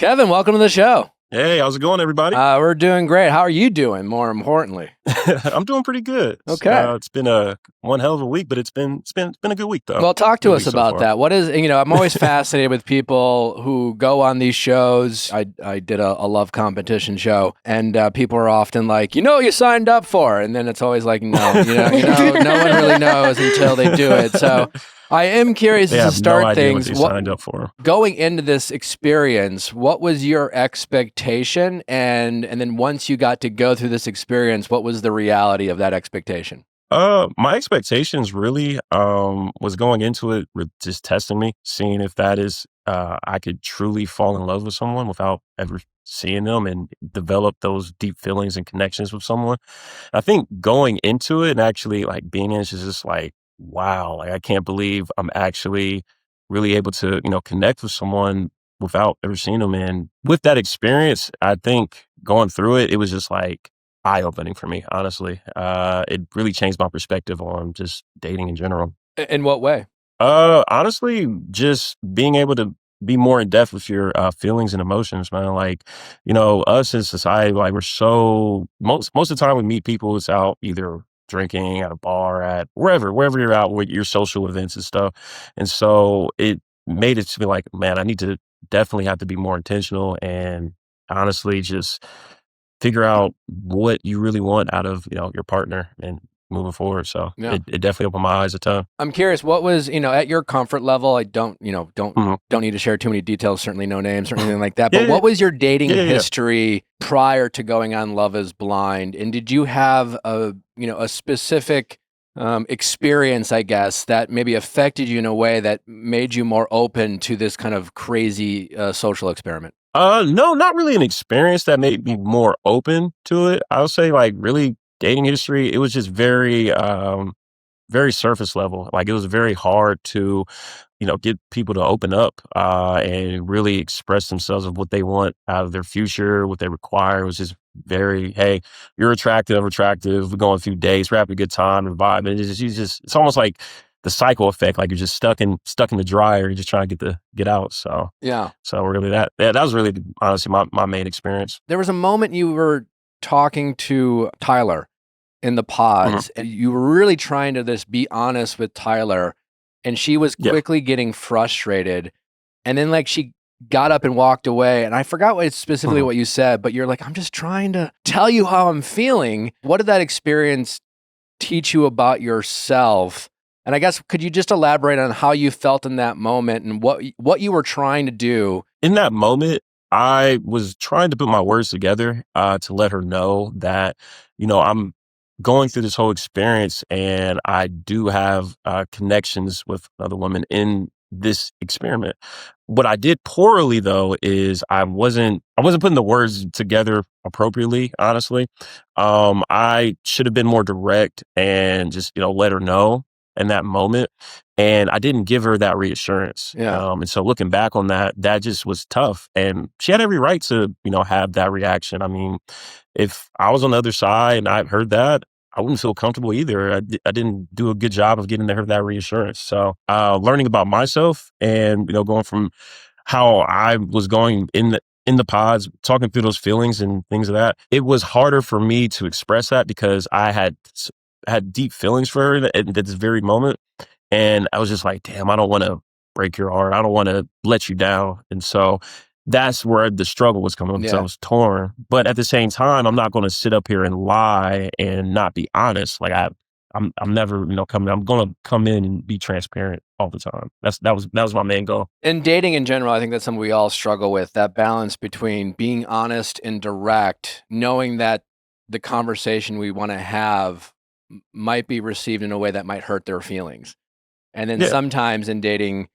Kevin, welcome to the show. Hey, how's it going, everybody? We're doing great. How are you doing, more importantly? I'm doing pretty good. Okay. It's been one hell of a week, but it's been a good week though. Well, talk to Good us week so about far. that. What is, I'm always fascinated with people who go on these shows. I did a love competition show, and people are often like, you know what you signed up for? And then it's always like, no, no one really knows until they do it. So I am curious They to have no start idea what things. they signed up for. Going into this experience, what was your expectation? And then once you got to go through this experience, what was the reality of that expectation? My expectations really was going into it with just testing me, seeing if that is I could truly fall in love with someone without ever seeing them and develop those deep feelings and connections with someone. I think going into it and actually like being in it is just like, wow, like I can't believe I'm actually really able to, connect with someone without ever seeing them. And with that experience, I think going through it, it was just like eye opening for me, honestly. It really changed my perspective on just dating in general. In what way? Honestly, just being able to be more in depth with your feelings and emotions, man. Like, us in society, like we're so most of the time we meet people, it's out either drinking at a bar, at wherever you're out with your social events and stuff. And so it made it to be like, man, I need to definitely have to be more intentional and honestly just figure out what you really want out of, your partner and moving forward. So Yeah. it definitely opened my eyes a ton. I'm curious, what was, at your comfort level? I don't, Mhm. don't need to share too many details, certainly no names or anything like that. Yeah, But yeah, what was your dating yeah, yeah. history prior to going on Love is Blind? And did you have a specific experience, I guess, that maybe affected you in a way that made you more open to this kind of crazy social experiment? No, not really an experience that made me more open to it. I would say like really dating history, it was just very surface level. Like it was very hard to, get people to open up and really express themselves of what they want out of their future, what they require. It was just very, hey, you're attractive, I'm attractive. We're going through dates, we're having a good time and vibe. And it's almost like the cycle effect. Like you're just stuck in the dryer. You're just trying to get out. So Yeah. so really that was really honestly my main experience. There was a moment you were talking to Tyler in the Mhm. pods, and you were really trying to just be honest with Tyler, and she was Yeah. quickly getting frustrated. And then like she got up and walked away, and I forgot specifically Mhm. what you said, but you're like, I'm just trying to tell you how I'm feeling. What did that experience teach you about yourself? And I guess could you just elaborate on how you felt in that moment and what you were trying to do? In that moment, I was trying to put my words together to let her know that, I'm going through this whole experience and I do have connections with other women in this experiment. What I did poorly though is I wasn't putting the words together appropriately, honestly. I should have been more direct and just, let her know in that moment. And I didn't give her that reassurance. Yeah. And so looking back on that, that just was tough. And she had every right to, have that reaction. I mean, if I was on the other side and I heard that, I wouldn't feel comfortable either. I didn't do a good job of getting her that reassurance. So learning about myself and, going from how I was going in the pods, talking through those feelings and things of that, it was harder for me to express that because I had deep feelings for her at this very moment. And I was just like, damn, I don't want to break your heart. I don't want to let you down. And so that's where the struggle was coming because I Yeah. was torn. But at the same time, I'm not going to sit up here and lie and not be honest. Like I'm never, coming. I'm going to come in and be transparent all the time. That was my main goal. In dating in general, I think that's something we all struggle with, that balance between being honest and direct, knowing that the conversation we want to have might be received in a way that might hurt their feelings. And then Yeah. sometimes in dating,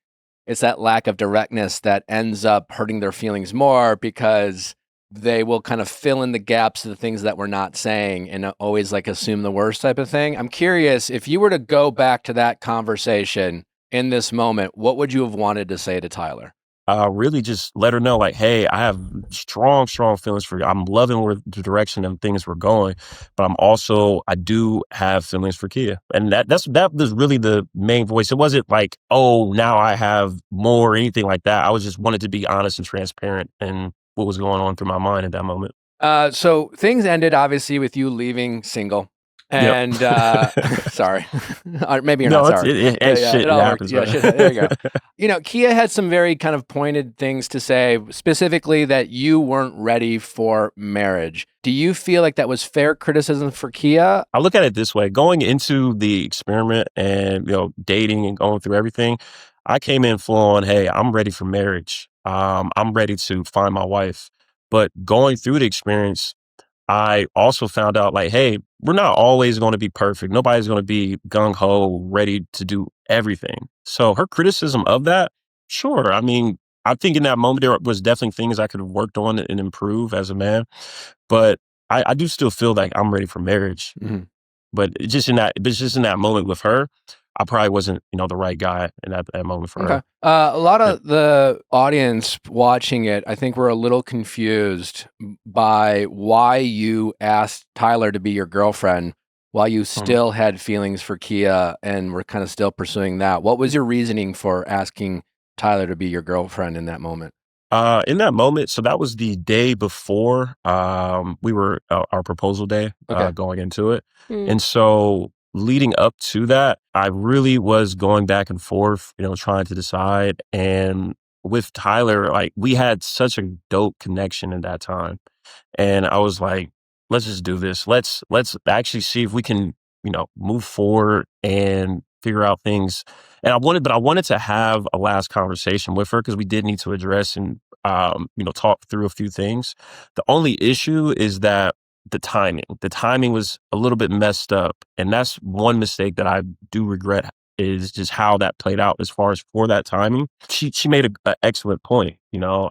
it's that lack of directness that ends up hurting their feelings more because they will kind of fill in the gaps of the things that we're not saying and always like assume the worst type of thing. I'm curious, if you were to go back to that conversation in this moment, what would you have wanted to say to Tyler? really just let her know, like, hey, I have strong, strong feelings for you. I'm loving where the direction of things were going, but I do have feelings for Kia. And that was really the main voice. It wasn't like, oh, now I have more or anything like that. I was just wanted to be honest and transparent and what was going on through my mind at that moment. So things ended obviously with you leaving single. Yep. And sorry, or maybe you're not No, sorry. Yeah, yeah, shit, it it all worked. happens, Yeah, man. shit. There you go. Kia had some very kind of pointed things to say, specifically that you weren't ready for marriage. Do you feel like that was fair criticism for Kia? I look at it this way: going into the experiment and dating and going through everything, I came in full on, hey, I'm ready for marriage. I'm ready to find my wife. But going through the experience, I also found out, like, hey, we're not always going to be perfect. Nobody's going to be gung ho, ready to do everything. So her criticism of that, sure. I mean, I think in that moment there was definitely things I could have worked on and improve as a man. But I do still feel like I'm ready for marriage. Mhm. But just in that moment with her, I probably wasn't, the right guy in that moment for Okay. her. A lot Yeah. of the audience watching it, I think, were a little confused by why you asked Tyler to be your girlfriend while you Mhm. still had feelings for Kia and were kind of still pursuing that. What was your reasoning for asking Tyler to be your girlfriend in that moment? In that moment, so that was the day before we were our proposal day, Okay. going into it. Mm. And so leading up to that, I really was going back and forth, trying to decide. And with Tyler, like, we had such a dope connection in that time. And I was like, let's just do this. Let's actually see if we can, move forward and figure out things. And I wanted to have a last conversation with her because we did need to address and talk through a few things. The only issue is that the timing was a little bit messed up. And that's one mistake that I do regret, is just how that played out as far as for that timing. She made a excellent point.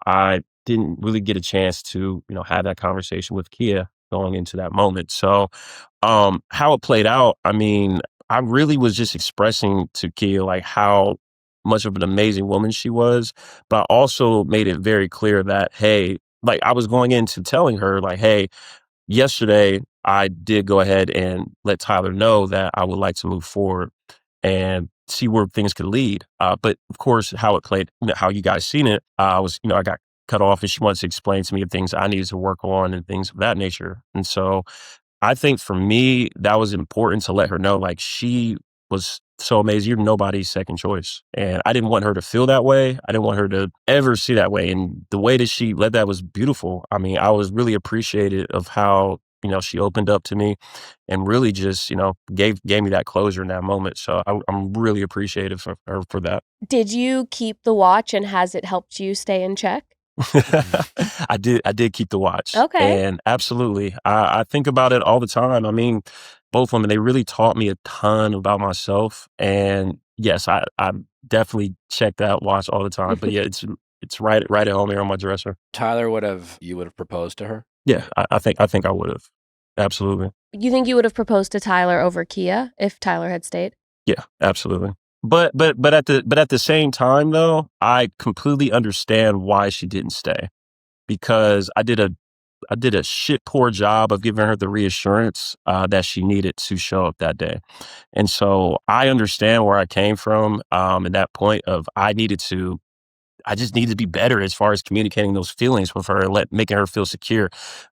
I didn't really get a chance to, have that conversation with Kia going into that moment. So, how it played out, I mean, I really was just expressing to Kia, like, how much of an amazing woman she was, but I also made it very clear that, hey, like, I was going into telling her, like, hey, yesterday I did go ahead and let Tyler know that I would like to move forward and see where things could lead. But of course, how it played, how you guys seen it, I got cut off and she wanted to explain to me the things I needed to work on and things of that nature. And so I think for me, that was important to let her know, like, she was so amazing. You're nobody's second choice. And I didn't want her to feel that way. I didn't want her to ever see that way. And the way that she led that was beautiful. I mean, I was really appreciative of how, she opened up to me and really just, gave me that closure in that moment. So I'm really appreciative of her for that. Did you keep the watch, and has it helped you stay in check? I did keep the watch, Okay. and absolutely, I think about it all the time. I mean, both women, they really taught me a ton about myself, and yes, I definitely check that watch all the time. But yeah, it's right at home here on my dresser. Tyler you would have proposed to her? Yeah, I think I would have. Absolutely. You think you would have proposed to Tyler over Kia if Tyler had stayed? Yeah, absolutely. But at the same time though, I completely understand why she didn't stay, because I did a shit poor job of giving her the reassurance that she needed to show up that day. And so I understand where I came from, at that point of I just needed to be better as far as communicating those feelings with her and making her feel secure.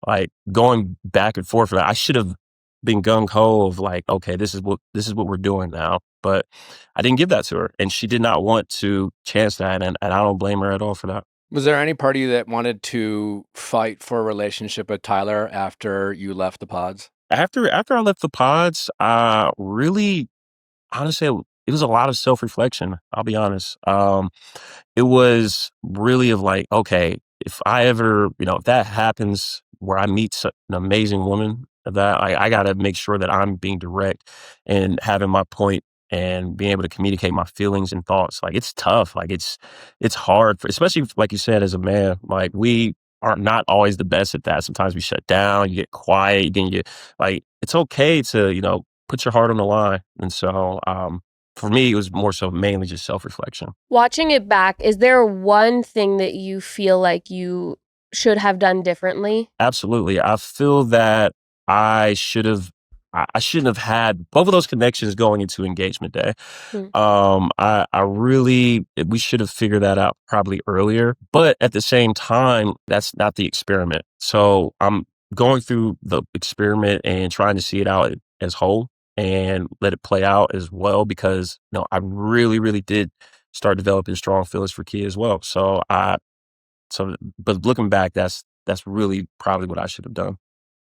Like, going back and forth, I should have been gung ho of, like, okay, this is what we're doing now. But I didn't give that to her, and she did not want to chance that, and I don't blame her at all for that. Was there any part of you that wanted to fight for a relationship with Tyler after you left the pods? After I left the pods, really, honestly, it was a lot of self reflection. I'll be honest. It was really of, like, okay, if I ever, if that happens where I meet an amazing woman, that I got to make sure that I'm being direct and having my point and being able to communicate my feelings and thoughts. Like, it's tough. Like, it's hard, especially like you said, as a man. Like, we are not always the best at that. Sometimes we shut down, you get quiet, then you like. It's okay to put your heart on the line, and so for me, it was more so mainly just self-reflection. Watching it back, is there one thing that you feel like you should have done differently? Absolutely. I feel that I should have, I shouldn't have had both of those connections going into engagement day. Hmm. I really, we should have figured that out probably earlier, but at the same time, that's not the experiment. So I'm going through the experiment and trying to see it out as whole and let it play out as well, because, I really, really did start developing strong feelings for Kia as well. But looking back, that's really probably what I should have done.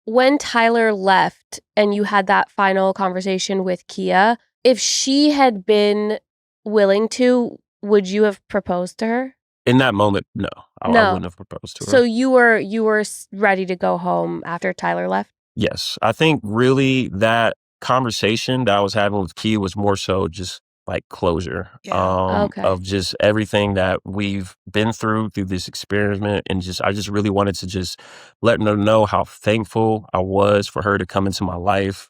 When Tyler left and you had that final conversation with Kia, if she had been willing to, would you have proposed to her? In that moment, no, I No. wouldn't have proposed to her. So you were ready to go home after Tyler left? Yes, I think really that conversation that I was having with Kia was more so just like closure, Okay. of just everything that we've been through this experiment, and I just really wanted to just let her know how thankful I was for her to come into my life.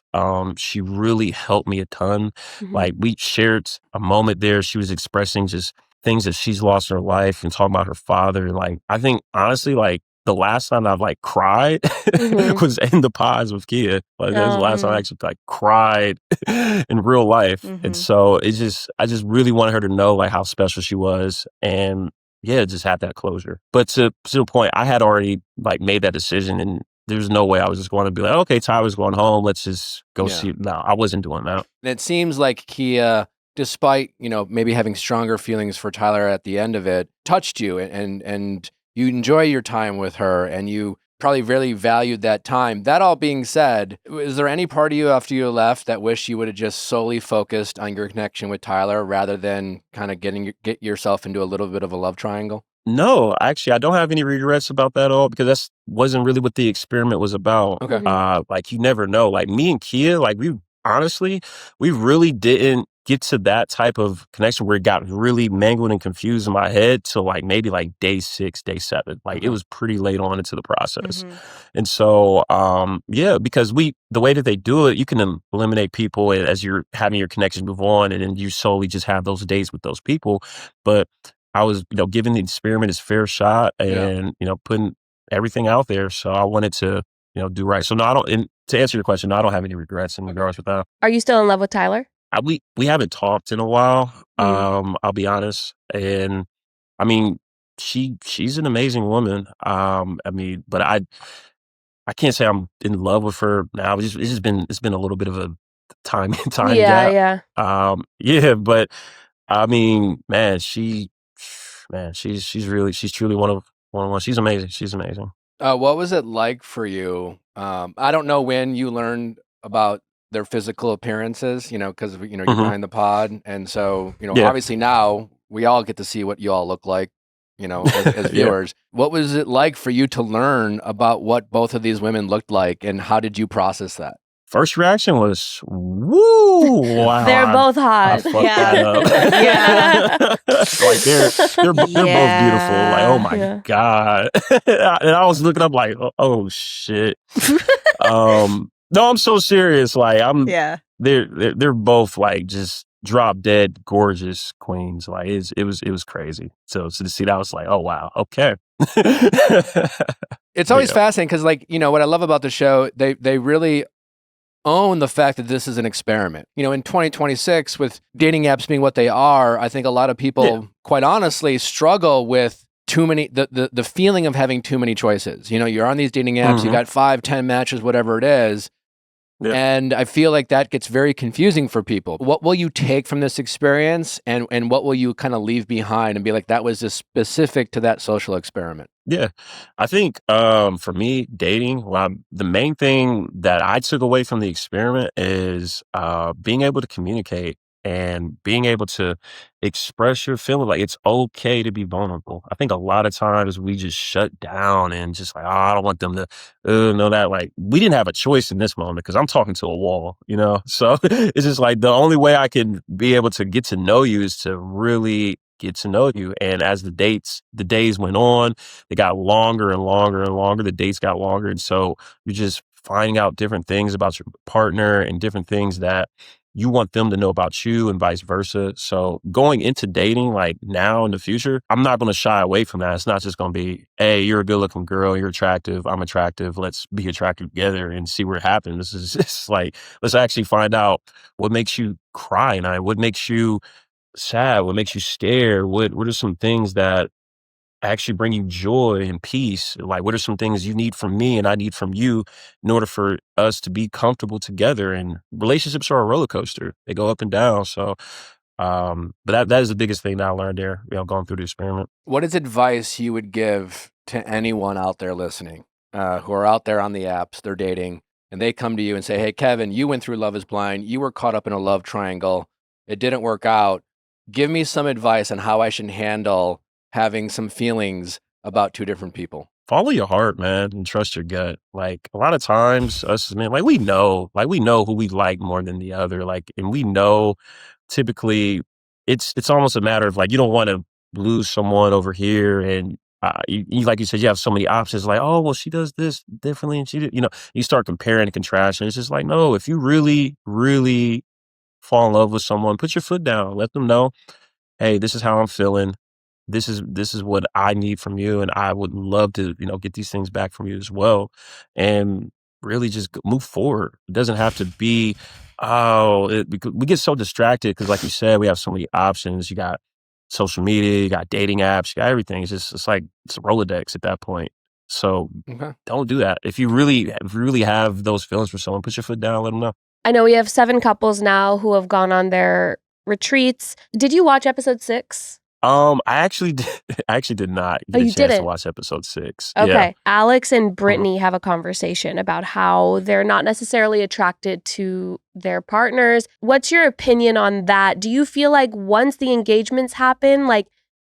She really helped me a ton. Mhm. Like, we shared a moment there. She was expressing just things that she's lost in her life and talking about her father. And like, I think honestly, like, the last time I've like cried Mhm. was in the pods with Kia. Like, that's the last time I actually like cried in real life. And so I just really wanted her to know like how special she was, and yeah, just have that closure. But to the point, I had already like made that decision, and there's no way I was just going to be like, okay, Tyler's going home, let's just go Yeah. see. No, I wasn't doing that. And it seems like Kia, despite, maybe having stronger feelings for Tyler at the end of it, touched you, and you enjoy your time with her, and you probably really valued that time. That all being said, is there any part of you after you left that wish you would have just solely focused on your connection with Tyler rather than kind of get yourself into a little bit of a love triangle? No, actually, I don't have any regrets about that at all, because that wasn't really what the experiment was about. Okay. Like, you never know. Like, me and Kia, like, we really didn't get to that type of connection where it got really mangled and confused in my head till like maybe like day 6, day 7. Like, Okay. it was pretty late on into the process. And so, yeah, because the way that they do it, you can eliminate people as you're having your connection move on, and then you solely just have those days with those people. But I was, giving the experiment its fair shot, and, putting everything out there. So I wanted to, do right. So no, I don't, and to answer your question, no, I don't have any regrets in regards with that. Are you still in love with Tyler? We haven't talked in a while. Mm. I'll be honest. And I mean, she's an amazing woman. I mean, but I can't say I'm in love with her now. It's been a little bit of a time Yeah, gap. yeah. Yeah, but I mean, man, she's truly one. She's amazing. She's amazing. What was it like for you? I don't know when you learned about their physical appearances, because, you're Mhm. behind the pod. And so, Yeah. obviously now we all get to see what you all look like, as Yeah. viewers. What was it like for you to learn about what both of these women looked like, and how did you process that? First reaction was, woo, wow. They're both I hot. fucked that up. Yeah. Like, they're both beautiful. Like, oh my Yeah. God. And I was looking up like, oh shit. No, I'm so serious. Like, Yeah. they're both like just drop dead gorgeous queens. Like, it was crazy. So to see that, I was like, oh wow, okay. It's always Yeah. fascinating because, like, what I love about the show, they really own the fact that this is an experiment. In 2026, with dating apps being what they are, I think a lot of people, quite honestly, struggle with too many, the feeling of having too many choices. You're on these dating apps, you got 5, 10 matches, whatever it is. Yeah. And I feel like that gets very confusing for people. What will you take from this experience, and what will you kind of leave behind and be like, that was just specific to that social experiment? Yeah. I think for me, dating, the main thing that I took away from the experiment is being able to communicate and being able to express your feeling. Like, it's okay to be vulnerable. I think a lot of times we just shut down and just like, oh, I don't want them to know that. Like, we didn't have a choice in this moment because I'm talking to a wall, So it's just like the only way I can be able to get to know you is to really get to know you. And as the days went on, they got longer and longer and longer. The dates got longer. And so you're just finding out different things about your partner and different things that you want them to know about you and vice versa. So going into dating, like now in the future, I'm not going to shy away from that. It's not just going to be, hey, you're a good looking girl, you're attractive, I'm attractive, let's be attractive together and see what happens. This is just like, let's actually find out what makes you cry and what makes you sad, what makes you scared, what are some things that actually bring you joy and peace? Like, what are some things you need from me and I need from you in order for us to be comfortable together? And relationships are a roller coaster. They go up and down. So, but that is the biggest thing that I learned there, going through the experiment. What is advice you would give to anyone out there listening, who are out there on the apps, they're dating, and they come to you and say, hey, Kevin, you went through Love is Blind. You were caught up in a love triangle. It didn't work out. Give me some advice on how I should handle having some feelings about two different people. Follow your heart, man, and trust your gut. Like, a lot of times us as men, like we know who we like more than the other. Like, and we know typically it's almost a matter of like, you don't want to lose someone over here. And you like you said, you have so many options, like, oh, well, she does this differently. And she did, you start comparing and contrasting. It's just like, no, if you really, really fall in love with someone, put your foot down, let them know, hey, this is how I'm feeling. This is what I need from you, and I would love to, get these things back from you as well, and really just move forward. It doesn't have to be, because we get so distracted because, like you said, we have so many options. You got social media, you got dating apps, you got everything. It's like it's a Rolodex at that point. So don't do that. If you really have those feelings for someone, put your foot down, let them know. I know we have 7 couples now who have gone on their retreats. Did you watch episode 6? I actually did not get a chance to watch episode 6. Okay. Yeah. Alex and Brittany have a conversation about how they're not necessarily attracted to their partners. What's your opinion on that? Do you feel like once the engagements happen, like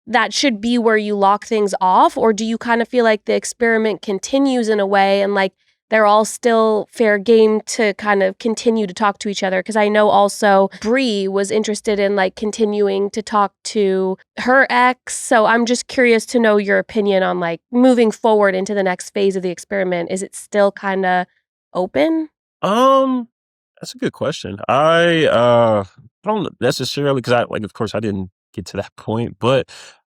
that should be where you lock things off? Or do you kind of feel like the experiment continues in a way and like they're all still fair game to kind of continue to talk to each other? Because I know also Bree was interested in like continuing to talk to her ex. So I'm just curious to know your opinion on like moving forward into the next phase of the experiment. Is it still kind of open? That's a good question. I don't necessarily, because of course I didn't get to that point, but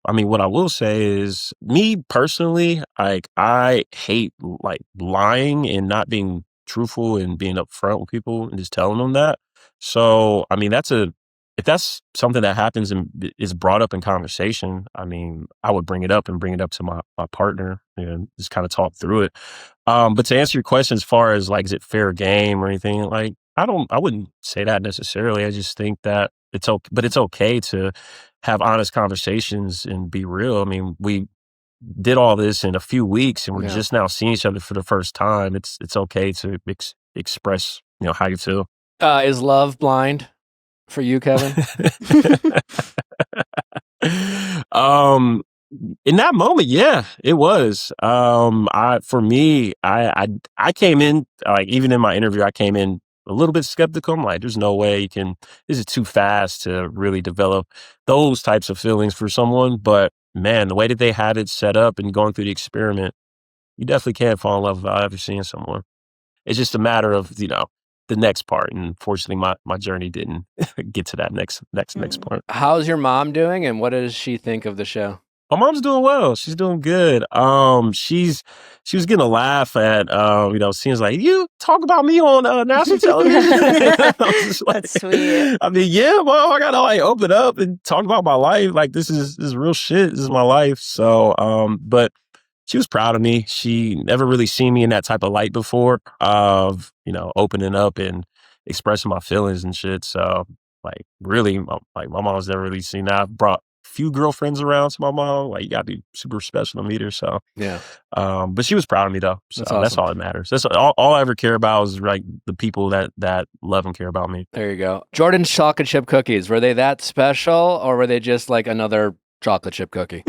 I mean, what I will say is, me personally, like, I hate like lying and not being truthful and being upfront with people and just telling them that. So, I mean, if that's something that happens and is brought up in conversation, I mean, I would bring it up to my partner and just kind of talk through it. But to answer your question, as far as like, is it fair game or anything, like, I wouldn't say that necessarily. I just think that it's okay, but it's okay to have honest conversations and be real. I mean, we did all this in a few weeks and we're just now seeing each other for the first time. It's okay to express, how you feel. Is love blind for you, Kevin? In that moment, yeah, it was. For me, I came in, like, even in my interview, I came in a little bit skeptical. I'm like, there's no way this is too fast to really develop those types of feelings for someone. But man, the way that they had it set up and going through the experiment, you definitely can't fall in love without ever seeing someone. It's just a matter of, the next part. And fortunately, my journey didn't get to that next part. How's your mom doing and what does she think of the show? My mom's doing well. She's doing good. She was getting a laugh at, seems like, you talk about me on national television. I was just like, that's sweet. I mean, yeah, Mom, I gotta like open up and talk about my life. Like, this is real shit. This is my life. So, but she was proud of me. She never really seen me in that type of light before of, opening up and expressing my feelings and shit. So, like, really, like, my mom's never really seen that. I've brought few girlfriends around to my mom. Like, you gotta be super special to meet her. So yeah. But she was proud of me though. So that's awesome. That's all that matters. That's all I ever care about is like the people that love and care about me. There you go. Jordan's chocolate chip cookies, were they that special or were they just like another chocolate chip cookie?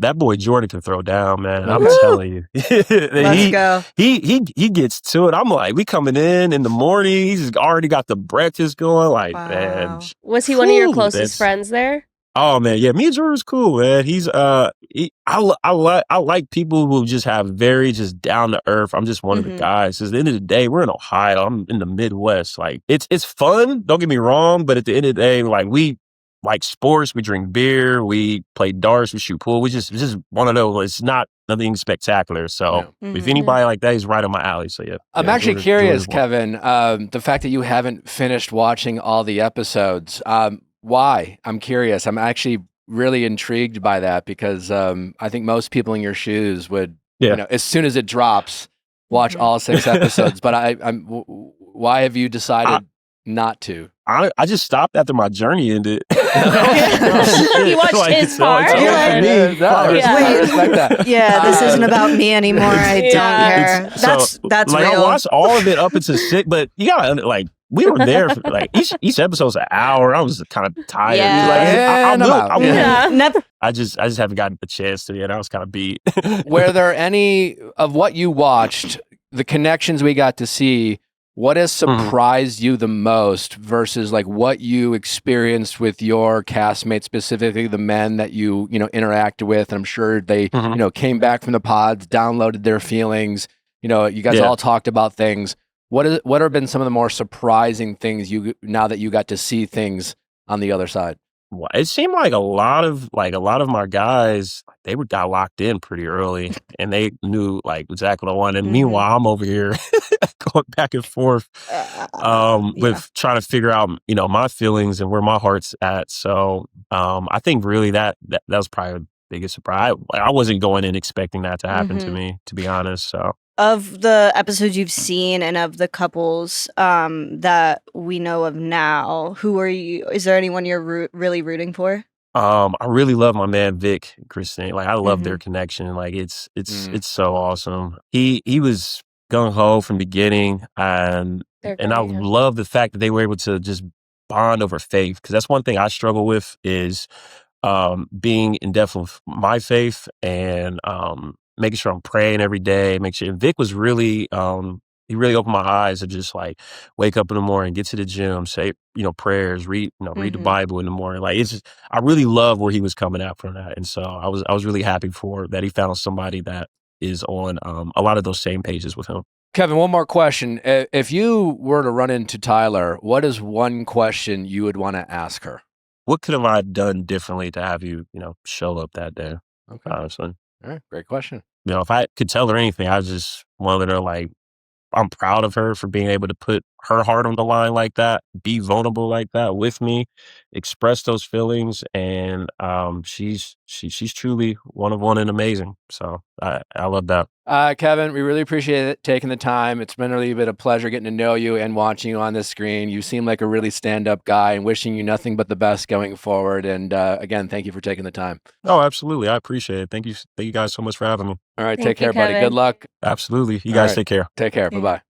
That boy Jordan can throw down, man. I'm Woo! telling you. Let's go. He gets to it. I'm like, we coming in the morning. He's already got the breakfast going. Like, man. Was he one of your closest friends there? Oh man, yeah, me and Jordan was cool, man. I like people who just have very just down to earth. I'm just one of the guys. 'Cause at the end of the day, we're in Ohio. I'm in the Midwest. Like it's fun. Don't get me wrong, but at the end of the day, like we like sports. We drink beer. We play darts. We shoot pool. It's just one of those. It's not nothing spectacular. So if anybody like that is right on my alley. So yeah. I'm actually curious, Kevin. The fact that you haven't finished watching all the episodes. Why? I'm curious. I'm actually really intrigued by that because I think most people in your shoes would, as soon as it drops, watch all 6 episodes. But why have you decided not to? I just stopped after my journey ended. You watched his part? I respect that. Yeah, this isn't about me anymore. I don't care. That's like, real. I watched all of it up until 6, but you gotta like. We were there for like each episode's an hour. I was kind of tired. I just haven't gotten the chance to yet. I was kind of beat. Were there any of what you watched, the connections we got to see, what has surprised you the most versus like what you experienced with your castmates, specifically the men that you interacted with? And I'm sure they came back from the pods, downloaded their feelings. You guys all talked about things. What have been some of the more surprising things now that you got to see things on the other side? Well, it seemed like a lot of my guys, they got locked in pretty early and they knew like exactly what I wanted. And meanwhile, I'm over here going back and forth with trying to figure out, my feelings and where my heart's at. So I think really that was probably the biggest surprise. I wasn't going in expecting that to happen to me, to be honest. So. Of the episodes you've seen and of the couples that we know of now, who are you? Is there anyone you're really rooting for? I really love my man Vic and Christine. Like I love their connection. Like it's so awesome. He was gung ho from the beginning, and I love the fact that they were able to just bond over faith, because that's one thing I struggle with is being in depth with my faith and making sure I'm praying every day, make sure. And Vic was really, he really opened my eyes to just like wake up in the morning, get to the gym, say, prayers, read the Bible in the morning. Like it's just, I really love where he was coming out from that. And so I was really happy for that. He found somebody that is on a lot of those same pages with him. Kevin, one more question. If you were to run into Tyler, what is one question you would want to ask her? What could have I done differently to have you, show up that day? Okay. Honestly. All right. Great question. If I could tell her anything, I just wanted her like, I'm proud of her for being able to put her heart on the line like that, be vulnerable like that with me, express those feelings, and she's truly one of one and amazing. So I love that. Kevin, we really appreciate it taking the time. It's been really been a pleasure getting to know you and watching you on this screen. You seem like a really stand-up guy, and wishing you nothing but the best going forward. And again, thank you for taking the time. Oh, absolutely. I appreciate it. Thank you guys so much for having me. All right, take care, buddy. Good luck. Absolutely. You guys take care. Take care. Bye-bye.